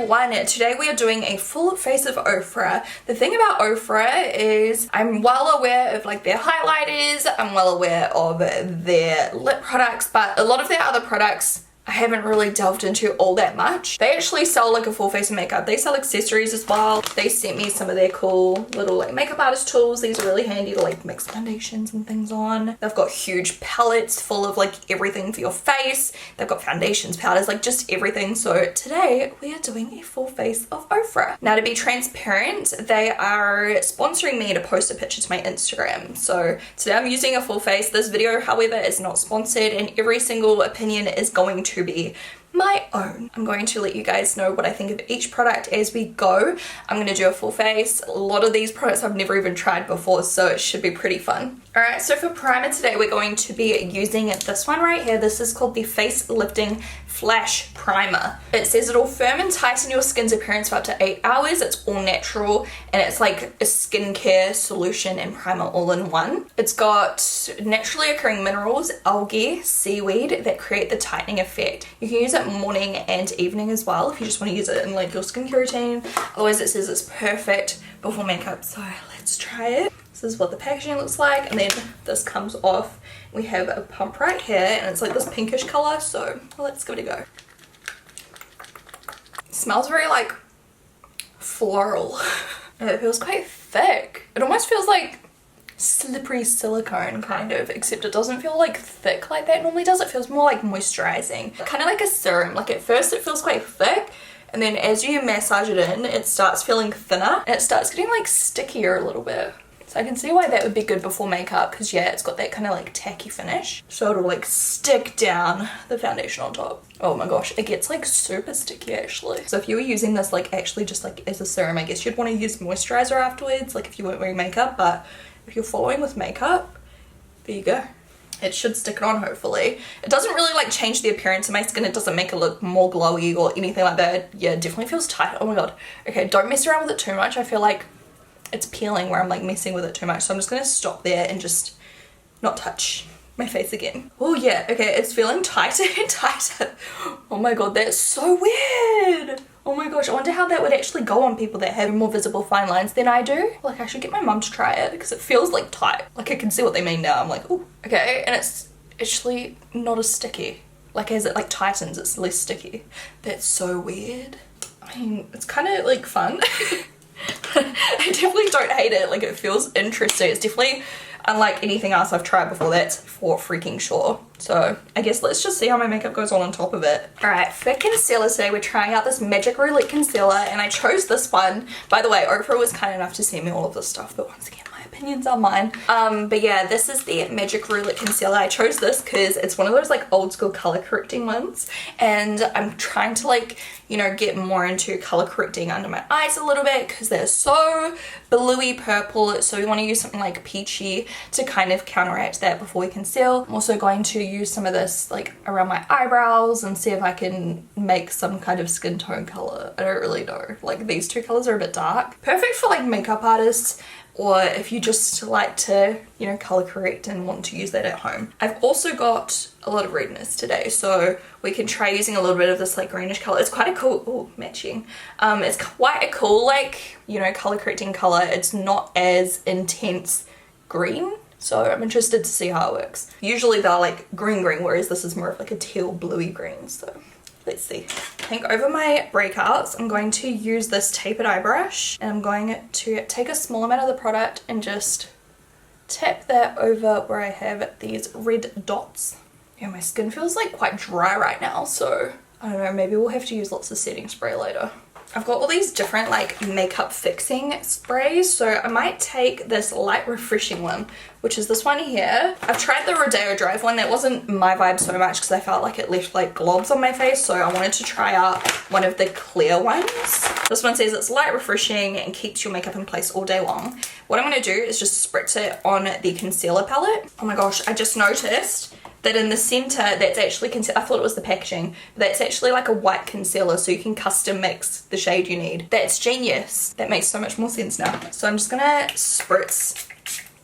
one, today we are doing a full face of OFRA. The thing about OFRA is I'm well aware of like their highlighters, I'm well aware of their lip products, but a lot of their other products I haven't really delved into all that much. They actually sell like a full face of makeup. They sell accessories as well. They sent me some of their cool little like makeup artist tools. These are really handy to like mix foundations and things on. They've got huge palettes full of like everything for your face. They've got foundations, powders, like just everything. So today we are doing a full face of OFRA. Now, to be transparent, they are sponsoring me to post a picture to my Instagram. So today I'm using a full face. This video, however, is not sponsored, and every single opinion is going to be my own. I'm going to let you guys know what I think of each product as we go. I'm going to do a full face. A lot of these products I've never even tried before, so it should be pretty fun. Alright, so for primer today we're going to be using this one right here. This is called the Face Lifting Flash Primer. It says it'll firm and tighten your skin's appearance for up to 8 hours. It's all natural and it's like a skincare solution and primer all in one. It's got naturally occurring minerals, algae, seaweed that create the tightening effect. You can use it morning and evening as well if you just want to use it in like your skincare routine. Otherwise it says it's perfect before makeup, so let's try it. This is what the packaging looks like, and then this comes off. We have a pump right here and it's like this pinkish color, so let's give it a go. It smells very like floral. It feels quite thick. It almost feels like slippery silicone kind of, except it doesn't feel like thick like that normally does. It feels more like moisturizing, kind of like a serum. Like at first it feels quite thick, and then as you massage it in, it starts feeling thinner and it starts getting like stickier a little bit. So I can see why that would be good before makeup, because yeah, it's got that kind of like tacky finish. So it'll like stick down the foundation on top. Oh my gosh, it gets like super sticky actually. So if you were using this like actually just like as a serum, I guess you'd want to use moisturizer afterwards, like if you weren't wearing makeup, but if you're following with makeup, there you go. It should stick it on hopefully. It doesn't really like change the appearance of my skin. It doesn't make it look more glowy or anything like that. Yeah, it definitely feels tight. Oh my god. Okay, don't mess around with it too much. I feel like it's peeling where I'm like messing with it too much, so I'm just gonna stop there and just not touch my face again. Oh yeah, okay, it's feeling tighter and tighter. Oh my god, that's so weird. Oh my gosh, I wonder how that would actually go on people that have more visible fine lines than I do. Like I should get my mum to try it because it feels like tight. Like I can see what they mean now. I'm like, ooh, okay, and it's actually not as sticky. Like as it like tightens, it's less sticky. That's so weird. I mean, it's kind of like fun. I definitely don't hate it. Like it feels interesting. It's definitely unlike anything else I've tried before, that's for freaking sure. So I guess let's just see how my makeup goes on top of it. Alright, for concealer today we're trying out this Magic Roulette concealer, and I chose this one. By the way, OFRA was kind enough to send me all of this stuff, but once again my opinions are mine. But yeah, this is the Magic Roulette concealer. I chose this because it's one of those like old school color correcting ones, and I'm trying to like, you know, get more into color correcting under my eyes a little bit because they're so bluey purple, so we want to use something like peachy to kind of counteract that before we conceal. I'm also going to use some of this like around my eyebrows and see if I can make some kind of skin tone color. I don't really know, like these two colors are a bit dark. Perfect for like makeup artists, or if you just like to, you know, color correct and want to use that at home. I've also got a lot of redness today, so we can try using a little bit of this like greenish color. It's quite a cool, ooh, matching. It's quite a cool like, you know, color correcting color. It's not as intense green, so I'm interested to see how it works. Usually they're like green, whereas this is more of like a teal bluey green, so let's see. I think over my breakouts, I'm going to use this tapered eye brush, and I'm going to take a small amount of the product and just tap that over where I have these red dots. Yeah, my skin feels like quite dry right now, so I don't know, maybe we'll have to use lots of setting spray later. I've got all these different like makeup fixing sprays, so I might take this light refreshing one, which is this one here. I've tried the Rodeo Drive one. That wasn't my vibe so much because I felt like it left like globs on my face, so I wanted to try out one of the clear ones. This one says it's light refreshing and keeps your makeup in place all day long. What I'm going to do is just spritz it on the concealer palette. Oh my gosh, I just noticed that in the center, that's actually I thought it was the packaging, but that's actually like a white concealer, so you can custom mix the shade you need. That's genius. That makes so much more sense now. So I'm just gonna spritz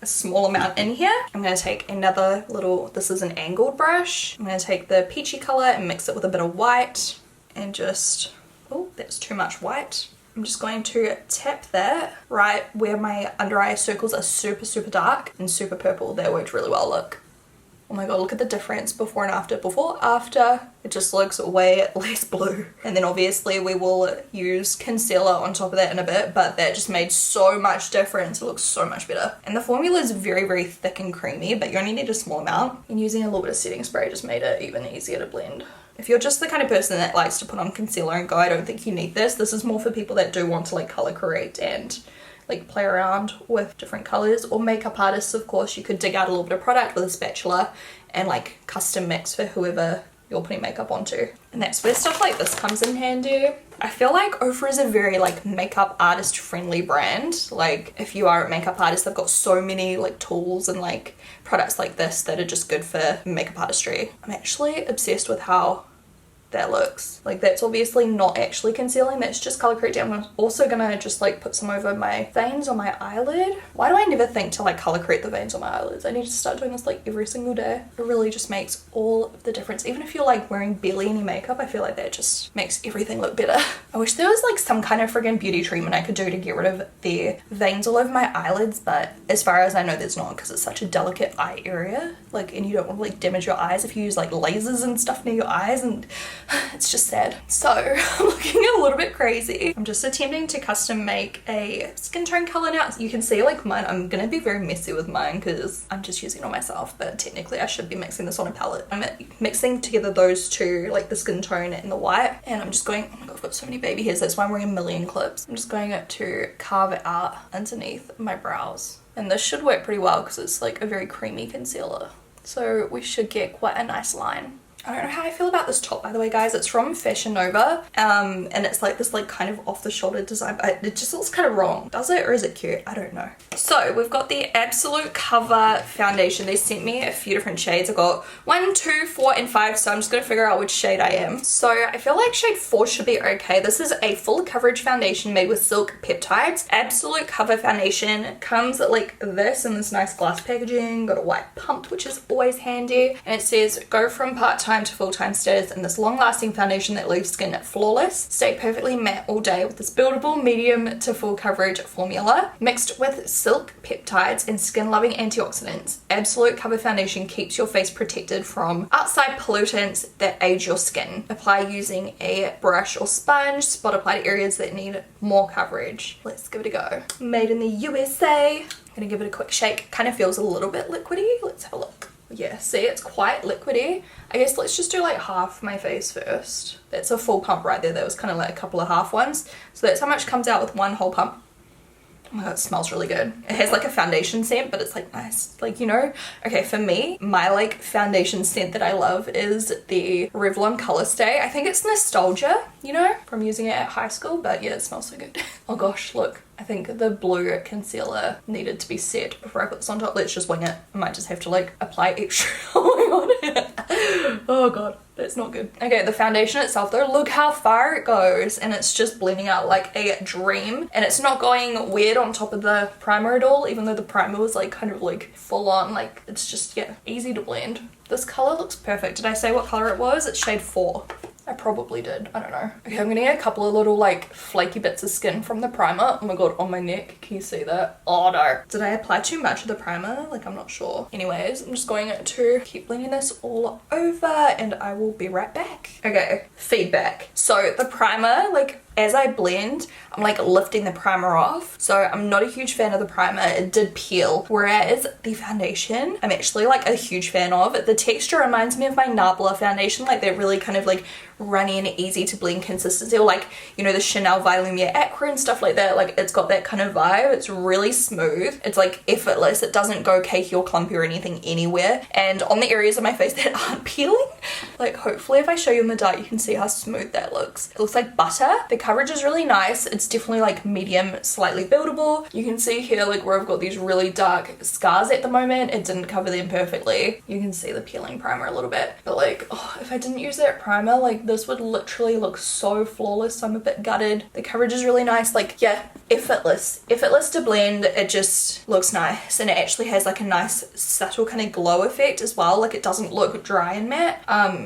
a small amount in here. I'm gonna take another little, this is an angled brush. I'm gonna take the peachy color and mix it with a bit of white and just Oh, that's too much white. I'm just going to tap that right where my under eye circles are super, super dark and super purple. That worked really well, look. Oh my god, look at the difference before and after. Before, after, it just looks way less blue. And then obviously we will use concealer on top of that in a bit, but that just made so much difference. It looks so much better. And the formula is very, very thick and creamy, but you only need a small amount. And using a little bit of setting spray just made it even easier to blend. If you're just the kind of person that likes to put on concealer and go, I don't think you need this. This is more for people that do want to like color correct and like play around with different colors, or makeup artists, of course. You could dig out a little bit of product with a spatula and like custom mix for whoever you're putting makeup onto. And that's where stuff like this comes in handy. I feel like OFRA is a very like makeup artist friendly brand. Like if you are a makeup artist, they've got so many like tools and like products like this that are just good for makeup artistry. I'm actually obsessed with how that looks. Like that's obviously not actually concealing, that's just color correcting. I'm also gonna just like put some over my veins on my eyelid. Why do I never think to like color correct the veins on my eyelids? I need to start doing this like every single day. It really just makes all of the difference. Even if you're like wearing barely any makeup, I feel like that just makes everything look better. I wish there was like some kind of friggin' beauty treatment I could do to get rid of the veins all over my eyelids, but as far as I know there's not, because it's such a delicate eye area. Like, and you don't want to like damage your eyes if you use like lasers and stuff near your eyes, and it's just sad. So I'm looking a little bit crazy. I'm just attempting to custom make a skin tone color now. You can see like mine, I'm gonna be very messy with mine because I'm just using it on myself, but technically I should be mixing this on a palette. I'm mixing together those two, like the skin tone and the white, and I'm just going, oh my god, I've got so many baby hairs, that's why I'm wearing a million clips. I'm just going to carve it out underneath my brows. And this should work pretty well because it's like a very creamy concealer. So we should get quite a nice line. I don't know how I feel about this top, by the way, guys. It's from Fashion Nova, and it's like this like kind of off the shoulder design, but it just looks kind of wrong. Does it, or is it cute? I don't know. So we've got the Absolute Cover foundation. They sent me a few different shades. I got 1, 2, 4, and 5, so I'm just gonna figure out which shade I am. So I feel like shade 4 should be okay. This is a full coverage foundation made with silk peptides. Absolute Cover foundation comes like this in this nice glass packaging. Got a white pump, which is always handy, and it says go from part-time to full-time status in this long-lasting foundation that leaves skin flawless. Stay perfectly matte all day with this buildable medium to full coverage formula mixed with silk peptides and skin-loving antioxidants. Absolute Cover foundation keeps your face protected from outside pollutants that age your skin. Apply using a brush or sponge. Spot apply to areas that need more coverage. Let's give it a go. Made in the USA. I'm gonna give it a quick shake. Kind of feels a little bit liquidy. Let's have a look. Yeah, see, it's quite liquidy. I guess let's just do like half my face first. That's a full pump right there. That was kind of like a couple of half ones. So that's how much comes out with one whole pump. Oh my god, it smells really good. It has like a foundation scent, but it's like nice, like, you know. Okay, for me, my like foundation scent that I love is the Revlon Color Stay. I think it's nostalgia, you know, from using it at high school, but yeah, it smells so good. Oh gosh, look. I think the blue concealer needed to be set before I put this on top. Let's just wing it. I might just have to like apply extra on it. Oh god, that's not good. Okay, the foundation itself though, look how far it goes, and it's just blending out like a dream, and it's not going weird on top of the primer at all, even though the primer was like kind of like full on. Like it's just, yeah, easy to blend. This color looks perfect. Did I say what color it was? It's shade 4. I probably did. I don't know. Okay, I'm gonna get a couple of little like flaky bits of skin from the primer. Oh my god, on my neck. Can you see that? Oh no. Did I apply too much of the primer? Like, I'm not sure. Anyways, I'm just going to keep blending this all over and I will be right back. Okay, feedback. So the primer, like, as I blend, I'm like lifting the primer off. So I'm not a huge fan of the primer. It did peel. Whereas the foundation, I'm actually like a huge fan of. The texture reminds me of my Nabla foundation. Like that really kind of like runny and easy to blend consistency. Or like, you know, the Chanel Volumising Acra and stuff like that. Like it's got that kind of vibe. It's really smooth. It's like effortless. It doesn't go cakey or clumpy or anything anywhere. And on the areas of my face that aren't peeling, like hopefully if I show you in the dark, you can see how smooth that looks. It looks like butter. The coverage is really nice. It's definitely like medium, slightly buildable. You can see here like where I've got these really dark scars at the moment. It didn't cover them perfectly. You can see the peeling primer a little bit. But like, oh, if I didn't use that primer, like this would literally look so flawless. I'm a bit gutted. The coverage is really nice. Like, yeah, effortless. Effortless to blend. It just looks nice. And it actually has like a nice subtle kind of glow effect as well. Like it doesn't look dry and matte.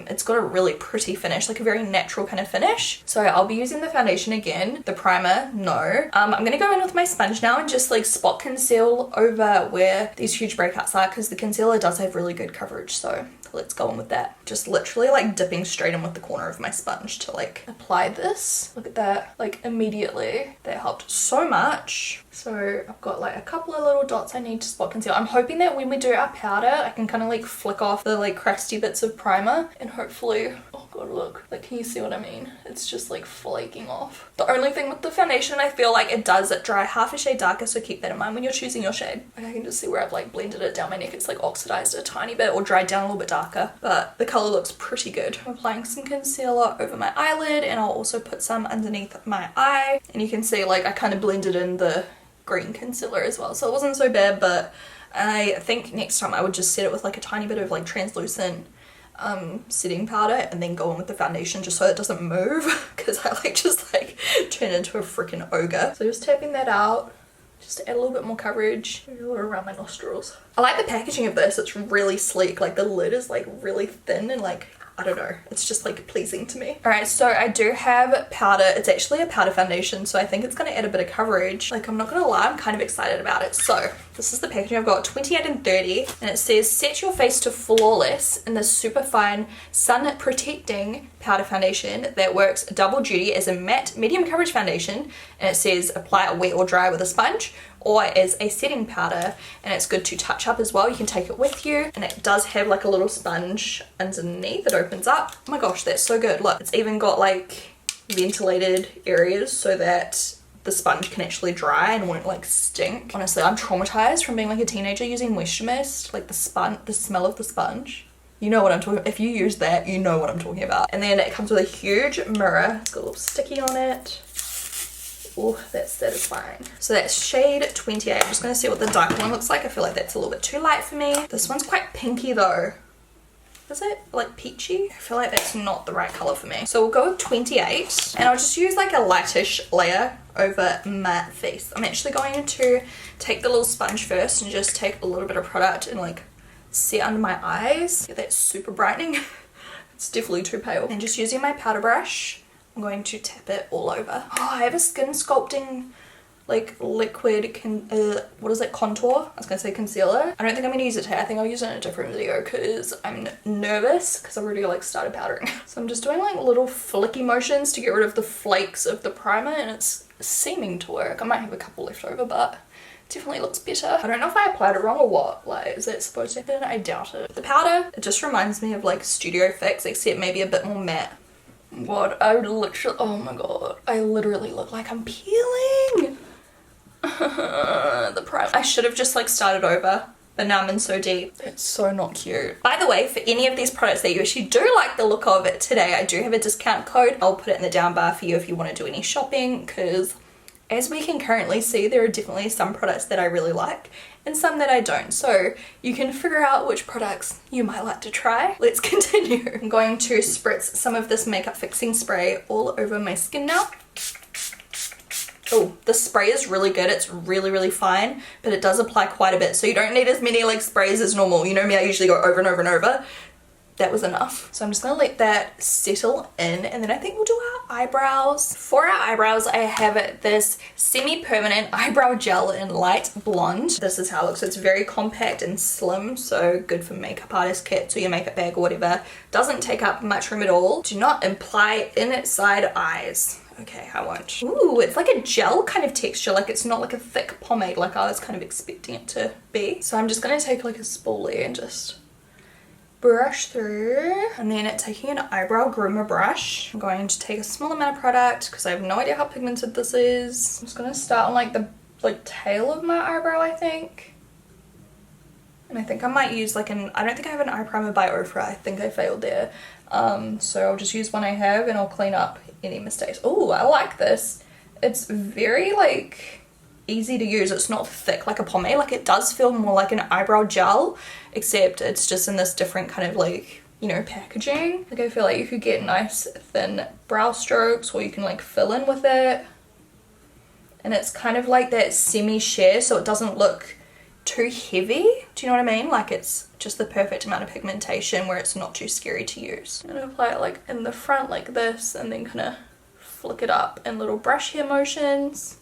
It's got a really pretty finish, like a very natural kind of finish. So I'll be using the foundation again. The primer, no. I'm gonna go in with my sponge now and just like spot conceal over where these huge breakouts are, because the concealer does have really good coverage. So let's go on with that. Just literally like dipping straight in with the corner of my sponge to like apply this. Look at that, like immediately. That helped so much. So I've got like a couple of little dots I need to spot conceal. I'm hoping that when we do our powder, I can kind of like flick off the like crusty bits of primer and hopefully, oh god, look, like can you see what I mean? It's just like flaking off. The only thing with the foundation, I feel like it does dry half a shade darker, so keep that in mind when you're choosing your shade. Like I can just see where I've like blended it down my neck. It's like oxidized a tiny bit or dried down a little bit darker, but the color looks pretty good. I'm applying some concealer over my eyelid and I'll also put some underneath my eye, and you can see like I kind of blended in the green concealer as well, so it wasn't so bad. But I think next time I would just set it with like a tiny bit of like translucent setting powder and then go in with the foundation just so it doesn't move, because I like just like turn into a freaking ogre. So just tapping that out just to add a little bit more coverage, maybe a little around my nostrils. I like the packaging of this. It's really sleek. Like the lid is like really thin and like, I don't know, it's just like pleasing to me. Alright, so I do have powder. It's actually a powder foundation, so I think it's going to add a bit of coverage. Like I'm not going to lie, I'm kind of excited about it. So this is the packaging. I've got 28 and 30 and it says set your face to flawless in this super fine sun protecting powder foundation that works double duty as a matte medium coverage foundation, and it says apply it wet or dry with a sponge or as a setting powder, and it's good to touch up as well. You can take it with you, and it does have like a little sponge underneath that opens up. Oh my gosh, that's so good. Look, it's even got like ventilated areas so that the sponge can actually dry and won't like stink. Honestly, I'm traumatized from being like a teenager using moisture mist, like the smell of the sponge. You know what I'm talking about. If you use that, you know what I'm talking about. And then it comes with a huge mirror. It's got a little sticky on it. Oh, that's satisfying. So that's shade 28. I'm just going to see what the dark one looks like. I feel like that's a little bit too light for me. This one's quite pinky though. Is it like peachy? I feel like that's not the right color for me. So we'll go with 28 and I'll just use like a lightish layer over my face. I'm actually going to take the little sponge first and just take a little bit of product and like set under my eyes. Get that super brightening. It's definitely too pale. And just using my powder brush, I'm going to tap it all over. Oh, I have a skin sculpting like liquid what is it, contour? I was gonna say concealer. I don't think I'm gonna use it today. I think I'll use it in a different video because I'm nervous because I've already like started powdering. So I'm just doing like little flicky motions to get rid of the flakes of the primer, and it's seeming to work. I might have a couple left over, but definitely looks better. I don't know if I applied it wrong or what. Like, is it supposed to happen? I doubt it. The powder, it just reminds me of like Studio Fix, except maybe a bit more matte. What? I literally, oh my god, I literally look like I'm peeling. The primer. I should have just like started over, but now I'm in so deep. It's so not cute. By the way, for any of these products that you actually do like the look of it today, I do have a discount code. I'll put it in the down bar for you if you want to do any shopping, because as we can currently see, there are definitely some products that I really like and some that I don't. So you can figure out which products you might like to try. Let's continue. I'm going to spritz some of this makeup fixing spray all over my skin now. Oh, the spray is really good. It's really, really fine, but it does apply quite a bit. So you don't need as many like sprays as normal. You know me, I usually go over and over and over. That was enough. So I'm just gonna let that settle in, and then I think we'll do our eyebrows. For our eyebrows, I have this semi-permanent eyebrow gel in light blonde. This is how it looks. It's very compact and slim, so good for makeup artist kits or your makeup bag or whatever. Doesn't take up much room at all. Do not apply inside eyes. Okay, I won't. Ooh, it's like a gel kind of texture. Like it's not like a thick pomade like I was kind of expecting it to be. So I'm just gonna take like a spoolie and just brush through, and then taking an eyebrow groomer brush, I'm going to take a small amount of product because I have no idea how pigmented this is. I'm just going to start on like the tail of my eyebrow, I think. And I think I might use like I don't think I have an eye primer by OFRA. I think I failed there. So I'll just use one I have and I'll clean up any mistakes. Oh, I like this. It's very like easy to use. It's not thick like a pomade. Like it does feel more like an eyebrow gel, except it's just in this different kind of like, you know, packaging. Like I feel like you could get nice thin brow strokes, or you can like fill in with it. And it's kind of like that semi-sheer, so it doesn't look too heavy. Do you know what I mean? Like it's just the perfect amount of pigmentation where it's not too scary to use. I'm gonna apply it like in the front like this and then kind of flick it up in little brush hair motions.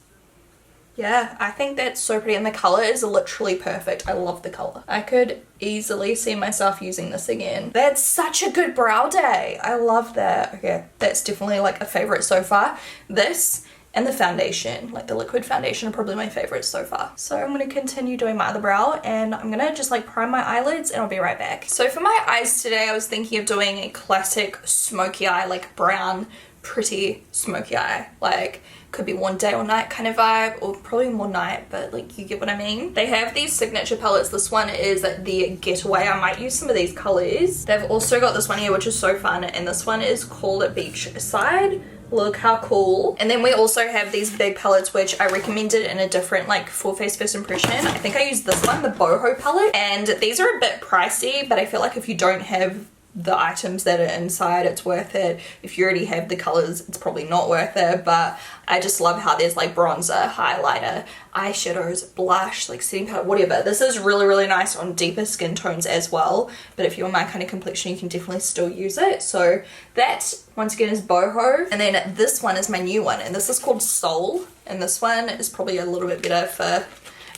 Yeah, I think that's so pretty and the colour is literally perfect. I love the colour. I could easily see myself using this again. That's such a good brow day. I love that. Okay, that's definitely like a favourite so far. This and the foundation, like the liquid foundation, are probably my favorites so far. So I'm going to continue doing my other brow and I'm going to just like prime my eyelids and I'll be right back. So for my eyes today, I was thinking of doing a classic smoky eye, like brown, pretty smoky eye. Like could be one day or night kind of vibe, or probably more night, but like you get what I mean. They have these signature palettes. This one is the Getaway. I might use some of these colors. They've also got this one here which is so fun, and this one is called Beachside. Look how cool. And then we also have these big palettes which I recommended in a different like full face first impression. I think I used this one, the Boho palette, and these are a bit pricey, but I feel like if you don't have the items that are inside, it's worth it. If you already have the colors, it's probably not worth it, but I just love how there's like bronzer, highlighter, eyeshadows, blush, like setting powder, whatever. This is really, really nice on deeper skin tones as well, but if you're my kind of complexion, you can definitely still use it. So that, once again, is Boho. And then this one is my new one, and this is called Soul, and this one is probably a little bit better for...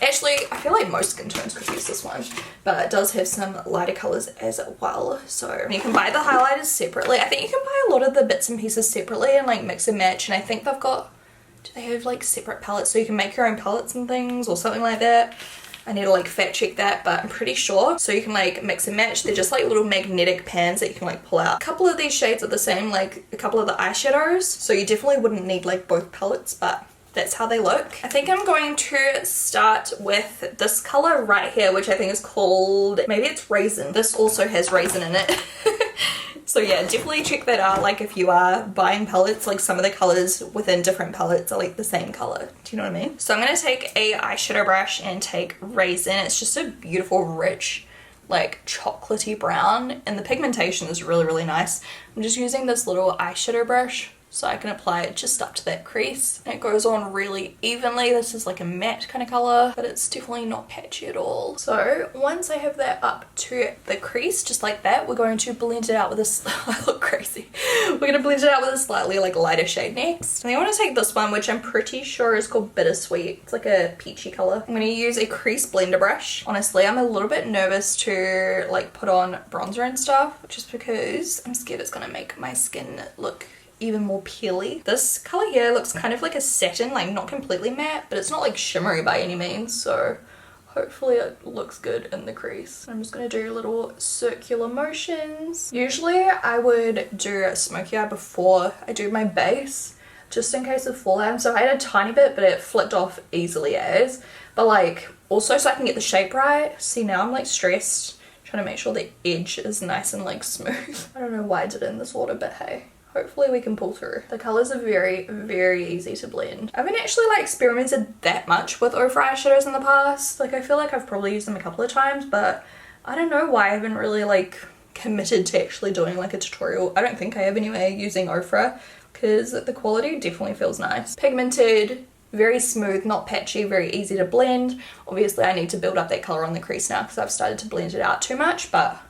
Actually, I feel like most skin tones could use this one, but it does have some lighter colors as well. So you can buy the highlighters separately. I think you can buy a lot of the bits and pieces separately and like mix and match, and I think they've got, do they have like separate palettes so you can make your own palettes and things or something like that? I need to like fact check that, but I'm pretty sure. So you can like mix and match. They're just like little magnetic pans that you can like pull out. A couple of these shades are the same, like a couple of the eyeshadows, so you definitely wouldn't need like both palettes, but that's how they look. I think I'm going to start with this color right here, which I think is called, maybe it's Raisin. This also has raisin in it. So yeah, definitely check that out. Like if you are buying palettes, like some of the colors within different palettes are like the same color. Do you know what I mean? So I'm going to take a eyeshadow brush and take Raisin. It's just a beautiful, rich, like chocolatey brown, and the pigmentation is really, really nice. I'm just using this little eyeshadow brush so I can apply it just up to that crease. And it goes on really evenly. This is like a matte kind of color, but it's definitely not patchy at all. So once I have that up to the crease, just like that, we're going to blend it out with this, I look crazy. We're going to blend it out with a slightly like lighter shade next. And I want to take this one, which I'm pretty sure is called Bittersweet. It's like a peachy color. I'm going to use a crease blender brush. Honestly, I'm a little bit nervous to like put on bronzer and stuff, just because I'm scared it's going to make my skin look even more peely. This color here looks kind of like a satin, like not completely matte, but it's not like shimmery by any means, so hopefully it looks good in the crease. I'm just going to do little circular motions. Usually I would do a smoky eye before I do my base, just in case of fallout. So I had a tiny bit, but it flicked off easily as, but like also so I can get the shape right. See, now I'm like stressed trying to make sure the edge is nice and like smooth. I don't know why I did it in this order, but hey. Hopefully we can pull through. The colours are very, very easy to blend. I haven't actually like experimented that much with OFRA eyeshadows in the past. Like I feel like I've probably used them a couple of times, but I don't know why I haven't really like committed to actually doing like a tutorial. I don't think I have anyway using OFRA, because the quality definitely feels nice. Pigmented, very smooth, not patchy, very easy to blend. Obviously I need to build up that colour on the crease now because I've started to blend it out too much, but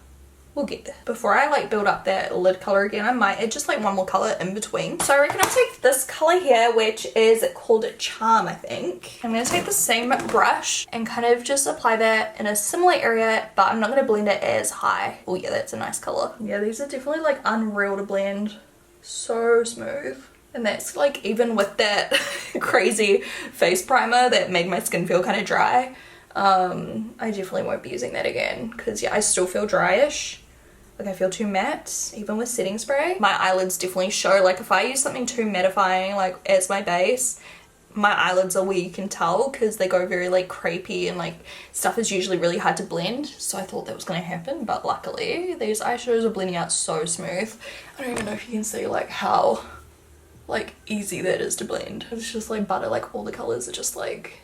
we'll get there. Before I like build up that lid color again, I might add just like one more color in between. So I reckon I'll take this color here, which is called Charm, I think. I'm going to take the same brush and kind of just apply that in a similar area, but I'm not going to blend it as high. Oh yeah, that's a nice color. Yeah, these are definitely like unreal to blend. So smooth. And that's like even with that crazy face primer that made my skin feel kind of dry. I definitely won't be using that again because yeah, I still feel dryish. Like I feel too matte even with setting spray. My eyelids definitely show, like if I use something too mattifying like as my base, my eyelids are where you can tell because they go very like crepey and like stuff is usually really hard to blend. So I thought that was going to happen, but luckily these eyeshadows are blending out so smooth. I don't even know if you can see like how like easy that is to blend. It's just like butter, like all the colors are just like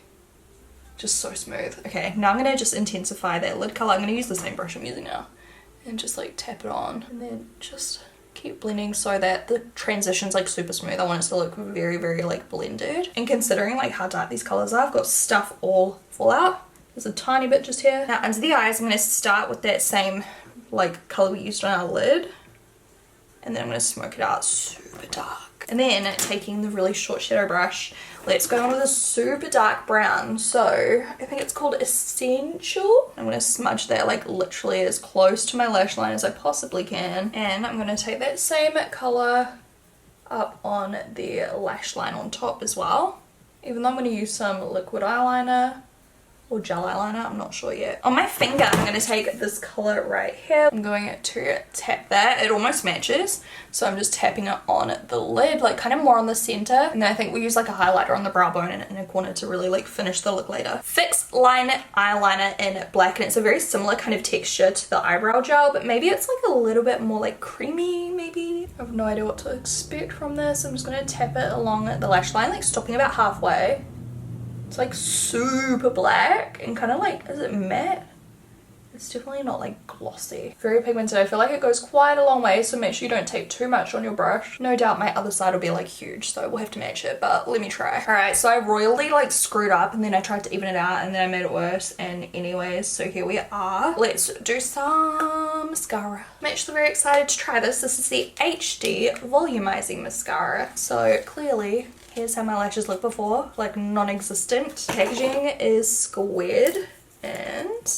just so smooth. Okay, now I'm gonna just intensify that lid color. I'm gonna use the same brush I'm using now and just like tap it on and then just keep blending so that the transition's like super smooth. I want it to look very, very like blended. And considering like how dark these colors are, I've got stuff all fallout. There's a tiny bit just here. Now under the eyes, I'm going to start with that same like colour we used on our lid. And then I'm going to smoke it out super dark. And then taking the really short shadow brush, let's go on with a super dark brown. So I think it's called Essential. I'm going to smudge that like literally as close to my lash line as I possibly can. And I'm going to take that same colour up on the lash line on top as well. Even though I'm going to use some liquid eyeliner or gel eyeliner, I'm not sure yet. On my finger, I'm going to take this colour right here. I'm going to tap that. It almost matches. So I'm just tapping it on the lid, like kind of more on the centre. And then I think we use like a highlighter on the brow bone and in a corner to really like finish the look later. Fix Line eyeliner in black, and it's a very similar kind of texture to the eyebrow gel, but maybe it's like a little bit more like creamy maybe. I have no idea what to expect from this. I'm just going to tap it along the lash line, like stopping about halfway. It's like super black and kind of like, is it matte? It's definitely not like glossy. Very pigmented. I feel like it goes quite a long way, so make sure you don't take too much on your brush. No doubt my other side will be like huge, so we'll have to match it, but let me try. Alright, so I royally like screwed up and then I tried to even it out and then I made it worse, and anyways, so here we are. Let's do some mascara. I'm actually very excited to try this. This is the HD Volumising Mascara. So clearly, here's how my lashes look before, like non-existent. Packaging is squared and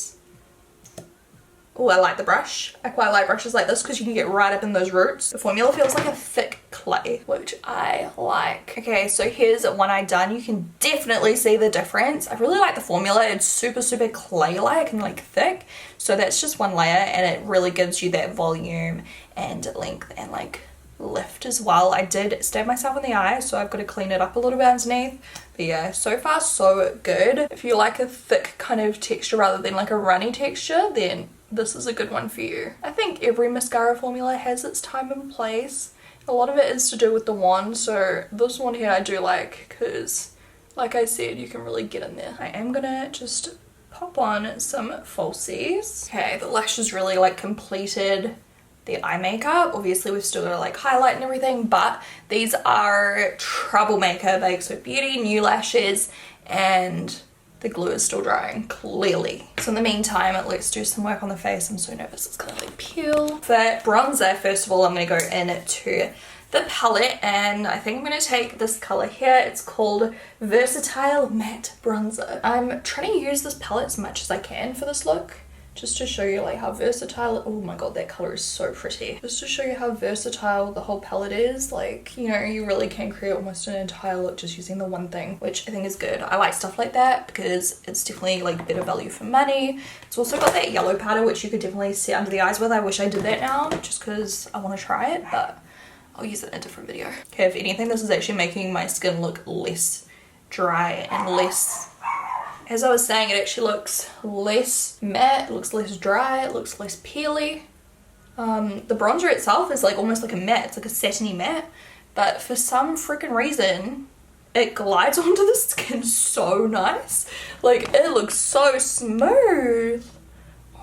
oh, I like the brush. I quite like brushes like this because you can get right up in those roots. The formula feels like a thick clay, which I like. Okay, so here's one eye done. You can definitely see the difference. I really like the formula. It's super, super clay-like and like thick. So that's just one layer and it really gives you that volume and length and like lift as well. I did stab myself in the eye, so I've got to clean it up a little bit underneath. But yeah, so far so good. If you like a thick kind of texture rather than like a runny texture, then this is a good one for you. I think every mascara formula has its time and place. A lot of it is to do with the wand, so this one here I do like because, like I said, you can really get in there. I am gonna just pop on some falsies. Okay, the lash is really like completed the eye makeup. Obviously we've still got to like highlight and everything, but these are Troublemaker by xoBeauty new lashes and the glue is still drying, clearly. So in the meantime, let's do some work on the face. I'm so nervous it's gonna like peel. For bronzer, first of all, I'm gonna go into the palette and I think I'm gonna take this color here. It's called Versatile Matte Bronzer. I'm trying to use this palette as much as I can for this look, just to show you like how versatile, oh my god, that color is so pretty. Just to show you how versatile the whole palette is. Like, you know, you really can create almost an entire look just using the one thing, which I think is good. I like stuff like that because it's definitely like better value for money. It's also got that yellow powder which you could definitely set under the eyes with. I wish I did that now just because I want to try it, but I'll use it in a different video. Okay, if anything, this is actually making my skin look less dry and less, as I was saying, it actually looks less matte, it looks less dry, it looks less peely. The bronzer itself is like almost like a matte, it's like a satiny matte, but for some freaking reason, it glides onto the skin so nice. Like, it looks so smooth.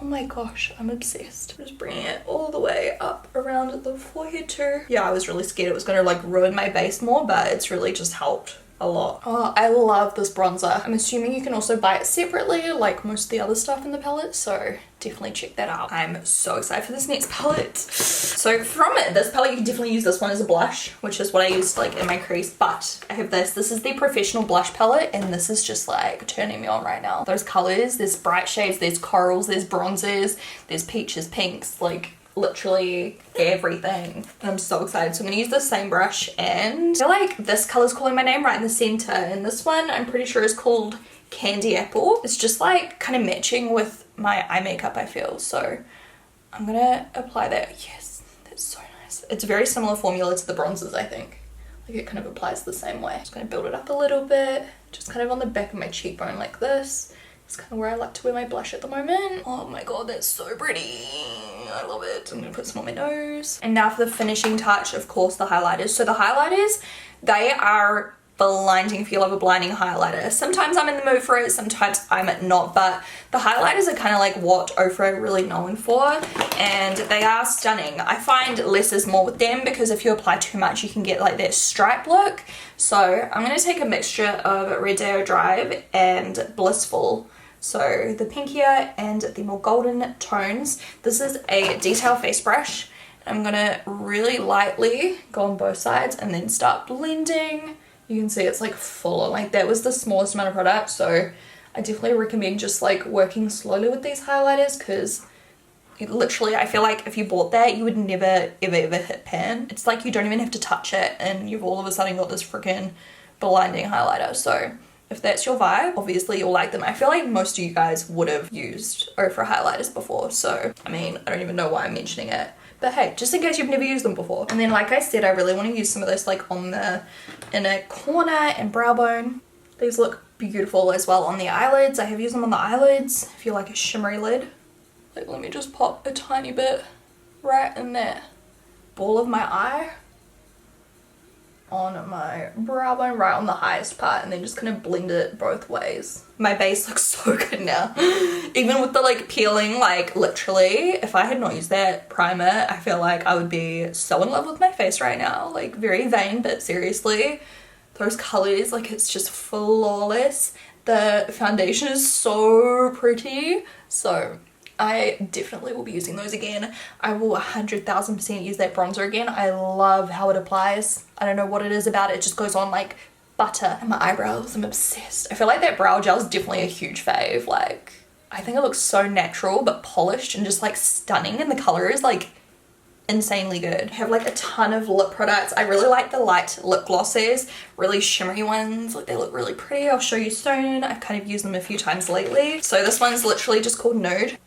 Oh my gosh, I'm obsessed. I'm just bringing it all the way up around the forehead too. Yeah, I was really scared it was gonna like ruin my base more, but it's really just helped a lot. Oh, I love this bronzer. I'm assuming you can also buy it separately like most of the other stuff in the palette, so definitely check that out. I'm so excited for this next palette. So from this palette you can definitely use this one as a blush, which is what I used like in my crease, but I have this. This is the professional blush palette and this is just like turning me on right now. Those colors, there's bright shades, there's corals, there's bronzers, there's peaches, pinks, like literally everything. And I'm so excited. So I'm gonna use the same brush and I feel like this color's calling my name right in the center, and this one I'm pretty sure is called Candy Apple. It's just like kind of matching with my eye makeup, I feel. So I'm gonna apply that. Yes, that's so nice. It's a very similar formula to the bronzers, I think. Like it kind of applies the same way. Just gonna build it up a little bit, just kind of on the back of my cheekbone like this. It's kind of where I like to wear my blush at the moment. Oh my god, that's so pretty. I love it. I'm gonna put some on my nose. And now for the finishing touch, of course, the highlighters. So the highlighters, they are blinding if you love a blinding highlighter. Sometimes I'm in the mood for it, sometimes I'm not, but the highlighters are kind of like what OFRA are really known for, and they are stunning. I find less is more with them because if you apply too much, you can get like that stripe look. So I'm gonna take a mixture of Red Day Drive and Blissful So the pinkier and the more golden tones. This is a detail face brush. I'm gonna really lightly go on both sides and then start blending. You can see it's like full on, like that was the smallest amount of product, so I definitely recommend just like working slowly with these highlighters, because literally I feel like if you bought that you would never ever hit pan. It's like you don't even have to touch it and you've all of a sudden got this freaking blinding highlighter. So if that's your vibe, obviously you'll like them. I feel like most of you guys would have used OFRA highlighters before, so I mean, I don't even know why I'm mentioning it. But hey, just in case you've never used them before. And then like I said, I really want to use some of this like on the inner corner and brow bone. These look beautiful as well on the eyelids. I have used them on the eyelids if you like a shimmery lid. Like let me just pop a tiny bit right in that ball of my eye. On my brow bone, right on the highest part, and then just kind of blend it both ways. My base looks so good now. Even with the like peeling, like literally, if I had not used that primer, I feel like I would be so in love with my face right now. Like very vain, but seriously, those colors, like it's just flawless. The foundation is so pretty. So I definitely will be using those again. I will 100,000% use that bronzer again. I love how it applies. I don't know what it is about it. It just goes on like butter. And my eyebrows, I'm obsessed. I feel like that brow gel is definitely a huge fave. Like, I think it looks so natural but polished and just like stunning, and the color is like insanely good. I have like a ton of lip products. I really like the light lip glosses, really shimmery ones. Like they look really pretty. I'll show you soon. I've kind of used them a few times lately. So this one's literally just called Nude.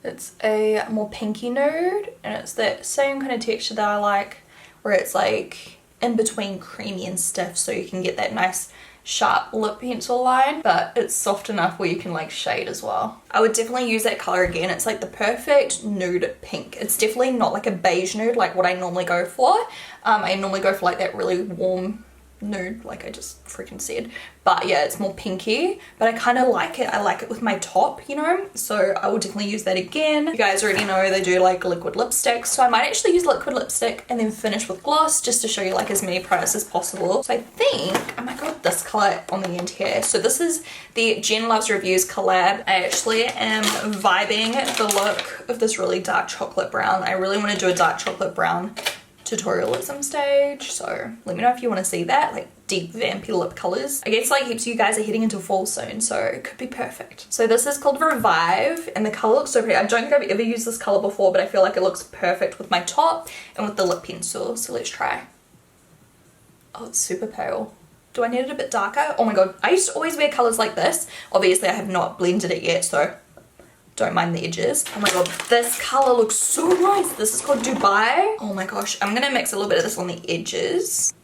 It's a more pinky nude, and it's that same kind of texture that I like, where it's like in between creamy and stiff, so you can get that nice sharp lip pencil line, but it's soft enough where you can like shade as well. I would definitely use that color again. It's like the perfect nude pink. It's definitely not like a beige nude like what I normally go for. I normally go for like that really warm nude, like I just freaking said, but yeah, it's more pinky, but I kind of like it. I like it with my top, you know, so I will definitely use that again. You guys already know they do like liquid lipstick, so I might actually use liquid lipstick and then finish with gloss just to show you like as many products as possible. So I think I might go with this color on the end here. So this is the Jen Loves Reviews collab. I actually am vibing the look of this really dark chocolate brown. I really want to do a dark chocolate brown tutorial at some stage, so let me know if you want to see that, like deep vampy lip colors. I guess like heaps of you guys are heading into fall soon, so it could be perfect. So this is called Revive, and the color looks so pretty. I don't think I've ever used this color before, but I feel like it looks perfect with my top and with the lip pencil, so let's try. Oh, it's super pale. Do I need it a bit darker? Oh my god, I used to always wear colors like this. Obviously I have not blended it yet, so don't mind the edges. Oh my god, this color looks so nice. This is called Dubai. Oh my gosh, I'm gonna mix a little bit of this on the edges.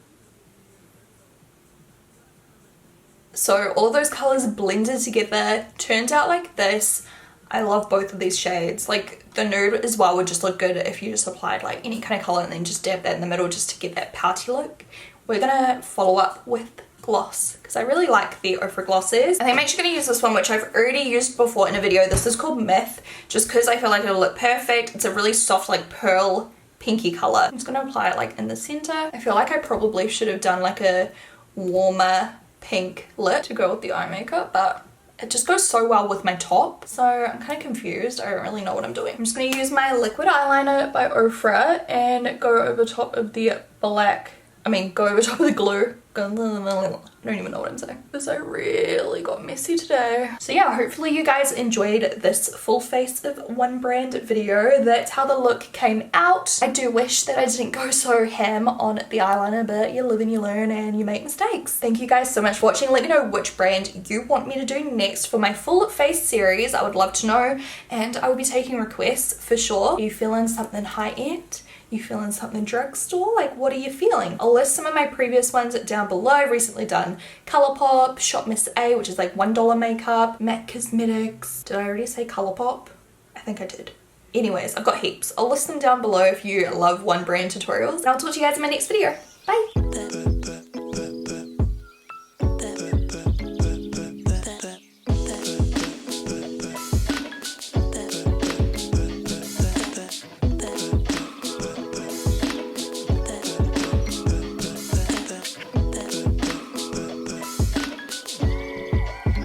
So all of those colors blended together turned out like this. I love both of these shades. Like the nude as well would just look good if you just applied like any kind of color and then just dab that in the middle just to get that pouty look. We're gonna follow up with gloss because I really like the OFRA glosses. I think I'm actually going to use this one, which I've already used before in a video. This is called Myth, just because I feel like it'll look perfect. It's a really soft like pearl pinky color. I'm just going to apply it like in the center. I feel like I probably should have done like a warmer pink lip to go with the eye makeup, but it just goes so well with my top, so I'm kind of confused. I don't really know what I'm doing. I'm just going to use my liquid eyeliner by OFRA and go over top of the black, go over top of the glue. I don't even know what I'm saying. Because I really got messy today. So yeah, hopefully you guys enjoyed this full face of one brand video. That's how the look came out. I do wish that I didn't go so ham on the eyeliner, but you live and you learn and you make mistakes. Thank you guys so much for watching. Let me know which brand you want me to do next for my full face series. I would love to know, and I will be taking requests for sure. Are you feeling something high-end? You feeling something drugstore? Like, what are you feeling? I'll list some of my previous ones down below. I've recently done Colourpop, Shop Miss A, which is like $1 makeup, MAC Cosmetics. Did I already say Colourpop? I think I did. Anyways, I've got heaps. I'll list them down below if you love one brand tutorials. And I'll talk to you guys in my next video. Bye!